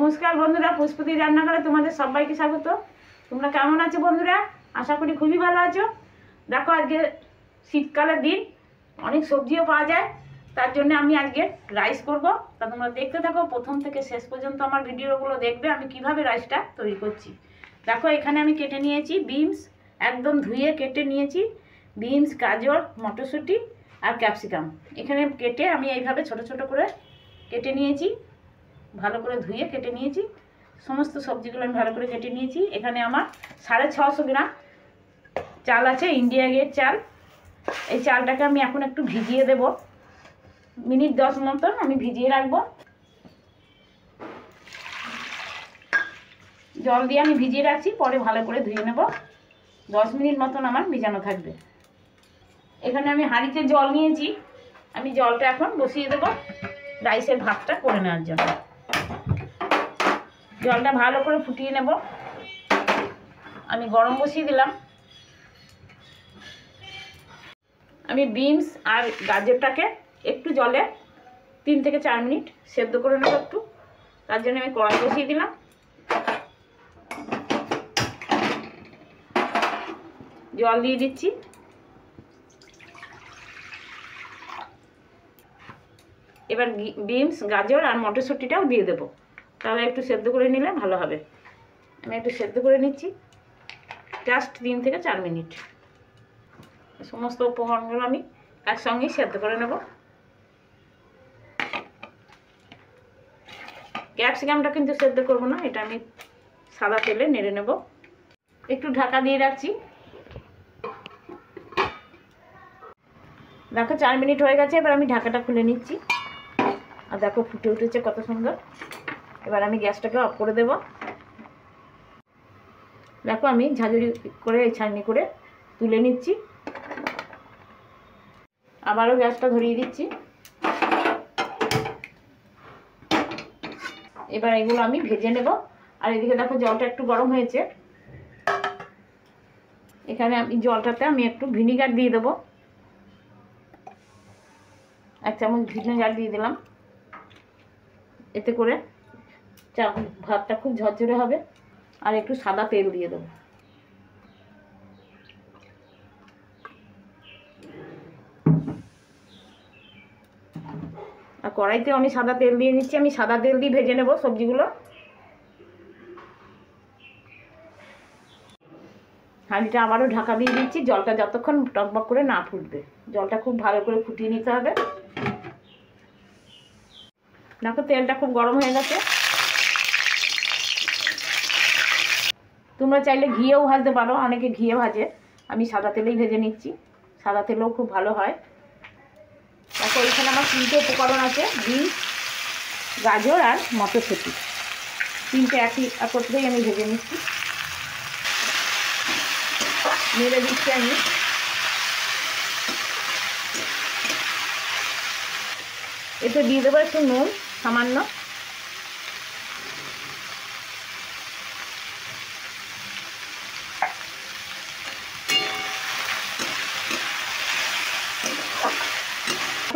নমস্কার বন্ধুরা, পুষ্পতি রান্নাঘরে তোমাদের সবাইকে স্বাগত। তোমরা কেমন আছো বন্ধুরা? আশা করি খুবই ভালো আছো। দেখো, আজকে শীতকালের দিন, অনেক সবজিও পাওয়া যায়, তার জন্য আমি আজকে রাইস করব। তা তোমরা দেখতে থাকো, প্রথম থেকে শেষ পর্যন্ত আমার ভিডিওগুলো দেখবে আমি কিভাবে রাইসটা তৈরি করছি। দেখো, এখানে আমি কেটে নিয়েছি বিনস, একদম ধুয়ে কেটে নিয়েছি বিনস, গাজর, মটরশুঁটি আর ক্যাপসিকাম। এখানে কেটে আমি এইভাবে ছোট ছোট করে কেটে নিয়েছি, ভালো করে ধুয়ে কেটে নিয়েছি। সমস্ত সবজিগুলো আমি ভালো করে কেটে নিয়েছি। এখানে আমার 650 গ্রাম চাল আছে, ইন্ডিয়া গেট চাল। এই চালটাকে আমি এখন একটু ভিজিয়ে দেব, মিনিট 10 মতন আমি ভিজিয়ে রাখবো। জল দিয়ে আমি ভিজিয়ে রাখছি, পরে ভালো করে ধুয়ে নেব। 10 মিনিট মতন আমার ভিজানো থাকবে। এখানে আমি হাঁড়িতে জল নিয়েছি, আমি জলটা এখন বসিয়ে দেব রাইসের ভাতটা করে নেওয়ার জন্য। জলটা ভালো করে ফুটিয়ে নেব। আমি গরম বসিয়ে দিলাম। আমি বিনস আর গাজরটাকে একটু জলে 3 থেকে 4 মিনিট সেদ্ধ করে নেব একটু, তার জন্য আমি কড়াই বসিয়ে দিলাম। জল দিয়ে দিচ্ছি। এবার বিনস, গাজর আর মটরশুঁটিটাও দিয়ে দেবো, তাহলে একটু সেদ্ধ করে নিলে ভালো হবে। আমি একটু সেদ্ধ করে নিচ্ছি, জাস্ট 3 থেকে 4 মিনিট। সমস্ত উপকরণগুলো আমি একসঙ্গেই সেদ্ধ করে নেব। ক্যাপসিকামটা কিন্তু সেদ্ধ করব না, এটা আমি সাদা তেলে নেড়ে নেব। একটু ঢাকা দিয়ে রাখছি। দেখো 4 মিনিট হয়ে গেছে, এবার আমি ঢাকাটা খুলে নিচ্ছি। আর দেখো ফুটে উঠেছে কত সুন্দর। এবার আমি গ্যাসটাকে অফ করে দেব। দেখো, আমি ঝাঁঝরি করে ছাঁকনি করে তুলে নিচ্ছি। আবারও গ্যাসটা ধরিয়ে দিচ্ছি। এবার এগুলো আমি ভেজে নেব। আর এদিকে দেখো জলটা একটু গরম হয়েছে। এখানে আমি জলটাতে আমি একটু ভিনিগার দিয়ে দেবো, 1 চামচ ভিনেগার দিয়ে দিলাম। এতে করে ভাতটা খুব ঝরঝরে হবে। আর একটু সাদা তেল দিয়ে দেবো। আর কড়াইতে আমি সাদা তেল দিয়ে নিচ্ছি। আমি সাদা তেল দিয়ে ভেজে নেব সবজিগুলো। হাঁড়িটা আবারও ঢাকা দিয়ে দিচ্ছি, জলটা যতক্ষণ টকবক করে না ফুটবে। জলটা খুব ভালো করে ফুটিয়ে নিতে হবে। দেখো, তেলটা খুব গরম হয়ে গেছে। তোমরা চাইলে ঘিয়েও ভাজতে পারো, অনেকে ঘিয়ে ভাজে। আমি সাদা তেলেই ভেজে নিচ্ছি, সাদা তেলেও খুব ভালো হয়। দেখো, এখানে আমার 3টে উপকরণ আছে, বিনস, গাজর আর মটরশুঁটি। 3টে একত্রেই আমি ভেজে নিচ্ছি। নেড়ে দিচ্ছি আমি। এতে দিয়ে দেবো একটু নুন, সামান্য।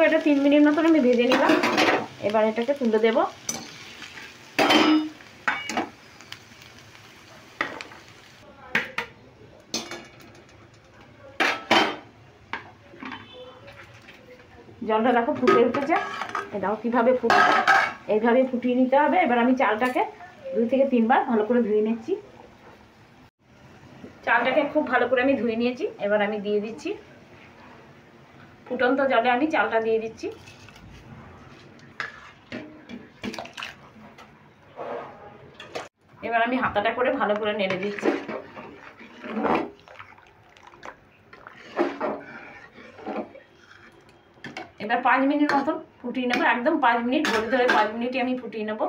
এটা 3 মিনিট মতন আমি ভেজে নিলাম। এবার এটাকে তুলে দেব। জলটা দেখো ফুটে উঠেছে। এটাও কীভাবে ফুটছে, এইভাবে ফুটিয়ে নিতে হবে। এবার আমি চালটাকে 2 থেকে 3 বার ভালো করে ধুয়ে নিচ্ছি। চালটাকে খুব ভালো করে আমি ধুয়ে নিয়েছি। এবার আমি দিয়ে দিচ্ছি ফুটন্ত জলে, আমি চালটা দিয়ে দিচ্ছি। এবার আমি হাতাটা করে ভালো করে নেড়ে দিচ্ছি। এবার 5 মিনিট মতন ফুটিয়ে নেবো, একদম 5 মিনিট ধরে ধরে 5 মিনিটই আমি ফুটিয়ে নেবো।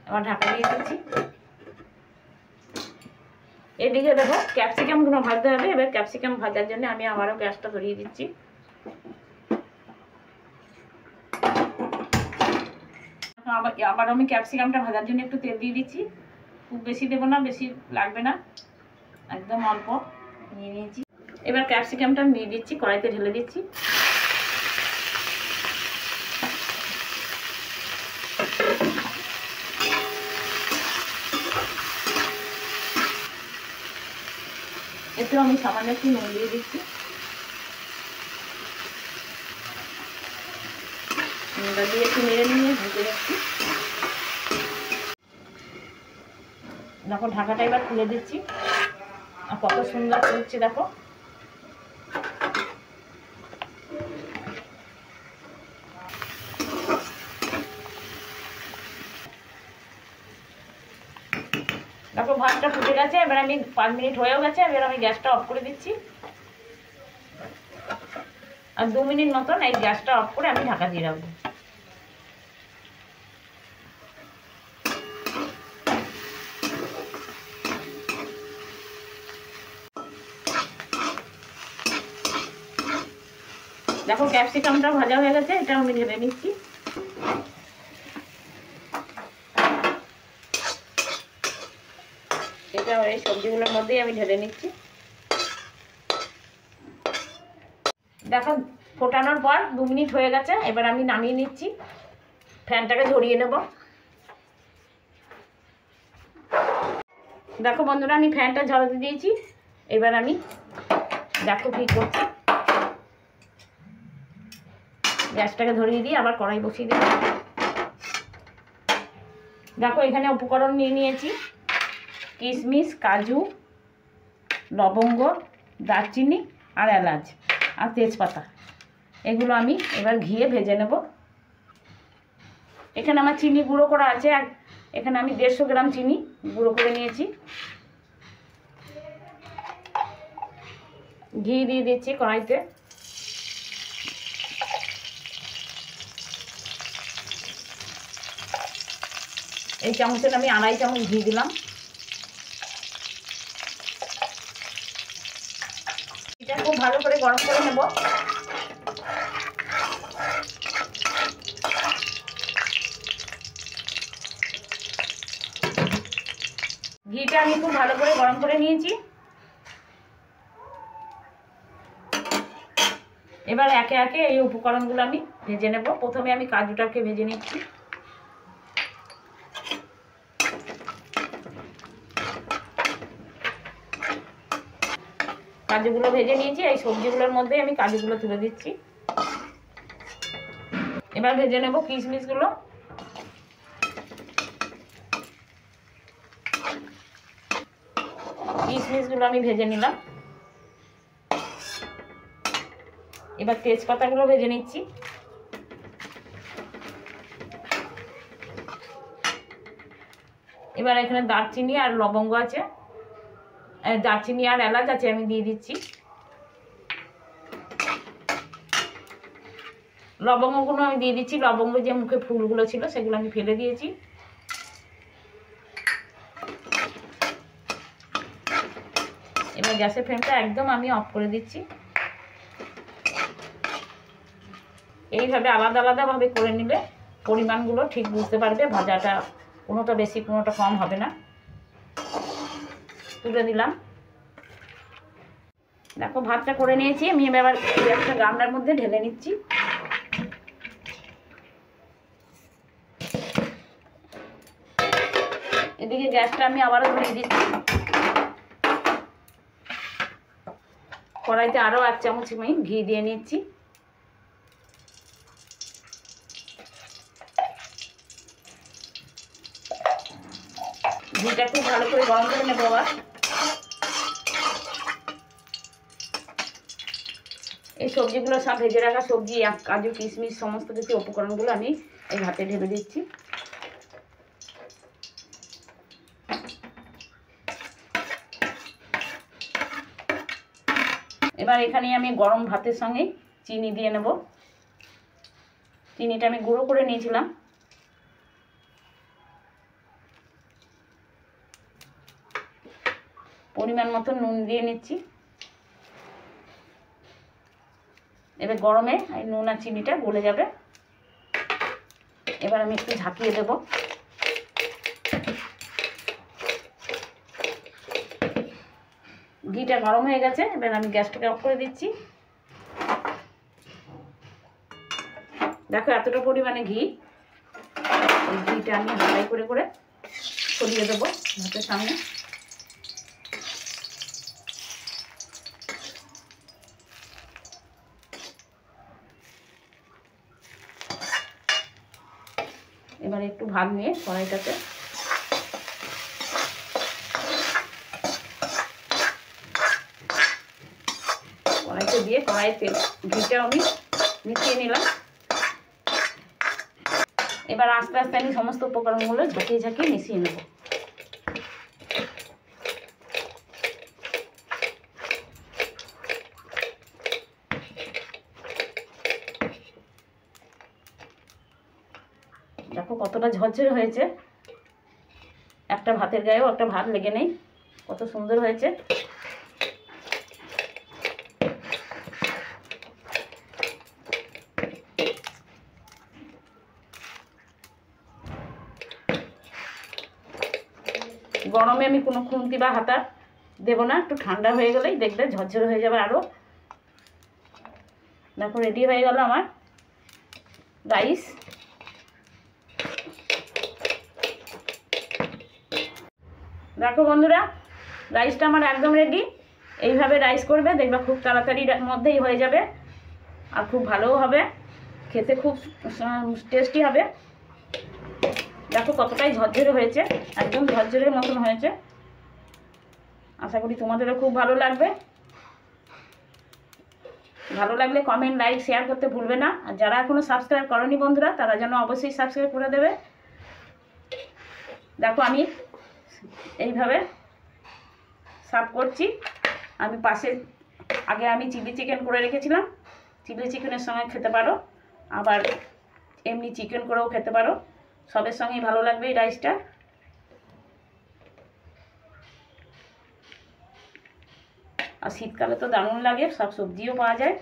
এবার ঢাকা দিয়ে দিচ্ছি। এদিকে দেখো, ক্যাপসিকামগুলো ভাজতে হবে। এবার ক্যাপসিকাম ভাজার জন্য আমি আবারও গ্যাসটা ধরিয়ে দিচ্ছি। আবার আমি ক্যাপসিকামটা ভাজার জন্য একটু তেল দিয়ে দিচ্ছি। খুব বেশি দেবো না, বেশি লাগবে না, একদম অল্প নিয়ে নিয়েছি। এবার ক্যাপসিকামটা দিয়ে দিচ্ছি, কড়াইতে ঢেলে দিচ্ছি। একটু আমি সামান্য একটু নুন দিয়ে দিচ্ছি। নুনটা দিয়ে একটু নেড়ে নিয়ে ভেজে যাচ্ছি। দেখো ঢাকাটা এবার খুলে দিচ্ছি, আর কত সুন্দর করছে দেখো। দেখো ভাতটা ফুটে গেছে, এবার আমি 5 মিনিট হয়েও গেছে, এবার আমি গ্যাসটা অফ করে দিচ্ছি। আর 2 মিনিট মতন এই গ্যাসটা অফ করে আমি ঢাকা দিয়ে রাখবো। দেখো ক্যাপসিকামটা ভাজা হয়ে গেছে, এটা আমি ঢেলে নিচ্ছি। এটা এই সবজিগুলোর মধ্যেই আমি ঢেলে নিচ্ছি। দেখো ফোটানোর পর 2 মিনিট হয়ে গেছে, এবার আমি নামিয়ে নিচ্ছি। ফ্যানটাকে ঝরিয়ে নেব। দেখো বন্ধুরা, আমি ফ্যানটা ঝরাতে দিয়েছি। এবার আমি দেখো কী করছি, গ্যাসটাকে ধরিয়ে দিয়ে আবার কড়াই বসিয়ে দিই। দেখো এখানে উপকরণ নিয়ে নিয়েছি কিশমিশ, কাজু, লবঙ্গ, দারচিনি আর এলাচ আর তেজপাতা। এগুলো আমি এবার ঘিয়ে ভেজে নেব। এখানে আমার চিনি গুঁড়ো করা আছে, আর এখানে আমি 150 গ্রাম চিনি গুঁড়ো করে নিয়েছি। ঘি দিয়ে দিচ্ছি কড়াইতে। এই চামচের আমি 2.5 চামচ ঘি দিলাম। এটা খুব ভালো করে গরম করে নেব। ঘিটা আমি খুব ভালো করে গরম করে নিয়েছি। এবার একে একে এই উপকরণগুলো আমি ভেজে নেব। প্রথমে আমি কাজুটাকে ভেজে নিচ্ছি। কাজুগুলো ভেজে নিয়েছি, এই সবজিগুলোর মধ্যে আমি কাজুগুলো তুলে দিচ্ছি। এবার ভেজে নেব কিশমিশগুলো। কিশমিশগুলো আমি ভেজে নিলাম। এবার তেজপাতাগুলো ভেজে নিচ্ছি। এবার এখানে দারচিনি আর লবঙ্গ আছে, দারচিনি আর এলাচ আছে, আমি দিয়ে দিচ্ছি। লবঙ্গগুলো আমি দিয়ে দিচ্ছি। লবঙ্গ যে মুখে ফুলগুলো ছিল সেগুলো আমি ফেলে দিয়েছি। এবার গ্যাসের ফ্লেমটা একদম আমি অফ করে দিচ্ছি। এইভাবে আলাদা আলাদাভাবে করে নিলে পরিমাণগুলো ঠিক বুঝতে পারবে, ভাজাটা কোনোটা বেশি কোনোটা কম হবে না। তুলে দিলাম। দেখো ভাতটা করে নিয়েছি, আমি এবার একটা গামলার মধ্যে ঢেলে নিচ্ছি। এদিকে গ্যাসটা আমি আবারও ধরিয়ে দিচ্ছি। কড়াইতে আরও 1 চামচ আমি ঘি দিয়ে নিচ্ছি। ঘিটা খুব ভালো করে গরম করে নেবো। আবার এই সবজিগুলো সব ভেজে রাখা সবজি, কাজু, কিশমিশ সমস্ত কিছু উপকরণগুলো আমি এই ভাতে ঢেলে দিচ্ছি। এবার এখানে আমি গরম ভাতের সঙ্গে চিনি দিয়ে নেব। চিনিটা আমি গুঁড়ো করে নিয়েছিলাম। পরিমাণ মতো নুন দিয়ে নিচ্ছি। এবার গরমে এই নুন আর চিনিটা গলে যাবে। এবার আমি একটু ঝাঁকিয়ে দেব। ঘিটা গরম হয়ে গেছে, এবার আমি গ্যাসটাকে অফ করে দিচ্ছি। দেখো এতটা পরিমাণে ঘি, এই ঘিটা আমি হালকা করে করে ছড়িয়ে দেবো ভাতের সামনে। এবারে একটু ভাত নিয়ে কড়াইটাতে দিয়ে কড়াইয়ে তেল ঘিটা আমি মিশিয়ে নিলাম। এবার আস্তে আস্তে আমি সমস্ত উপকরণগুলো ঝাঁকিয়ে ঝাঁকিয়ে মিশিয়ে নেব। দেখো কতটা ঝরঝরে হয়েছে, একটা ভাতের গায়েও একটা ভাত লেগে নেই, কত সুন্দর হয়েছে। গরমে আমি কোনো খুন্তি বা হাতা দেব না, একটু ঠান্ডা হয়ে গেলেই দেখবে ঝরঝরে হয়ে যাবে আরও। দেখো রেডি হয়ে গেল আমার রাইস। দেখো বন্ধুরা, রাইসটা আমার একদম রেডি। এইভাবে রাইস করবে, দেখবে খুব তাড়াতাড়ির মধ্যেই হয়ে যাবে আর খুব ভালোও হবে, খেতে খুব টেস্টি হবে। দেখো কতটাই ঝরঝরে হয়েছে, একদম ঝরঝরের মতন হয়েছে। আশা করি তোমাদেরও খুব ভালো লাগবে। ভালো লাগলে কমেন্ট, লাইক, শেয়ার করতে ভুলবে না। আর যারা এখনও সাবস্ক্রাইব করনি বন্ধুরা, তারা যেন অবশ্যই সাবস্ক্রাইব করে দেবে। দেখো আমি এইভাবে সার্ভ করছি। আমি পাশে আগে আমি চিলি চিকেন করে রেখেছিলাম, চিলি চিকেনের সঙ্গে খেতে পারো, আবার এমনি চিকেন করেও খেতে পারো, সবের সঙ্গেই ভালো লাগবে এই রাইসটা। আর শীতকালে তো দারুণ লাগে, সব সবজিও পাওয়া যায়।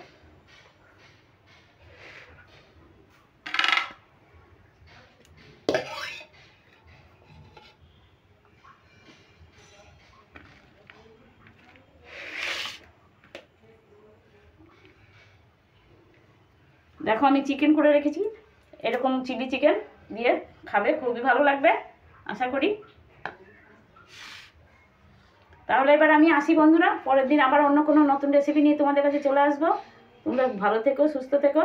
দেখো আমি চিকেন করে রেখেছি, এরকম চিলি চিকেন দিয়ে খাবে, খুবই ভালো লাগবে আশা করি। তাহলে এবার আমি আসি বন্ধুরা, পরের দিন আবার অন্য কোনো নতুন রেসিপি নিয়ে তোমাদের কাছে চলে আসবো। তোমরা ভালো থেকো, সুস্থ থেকো।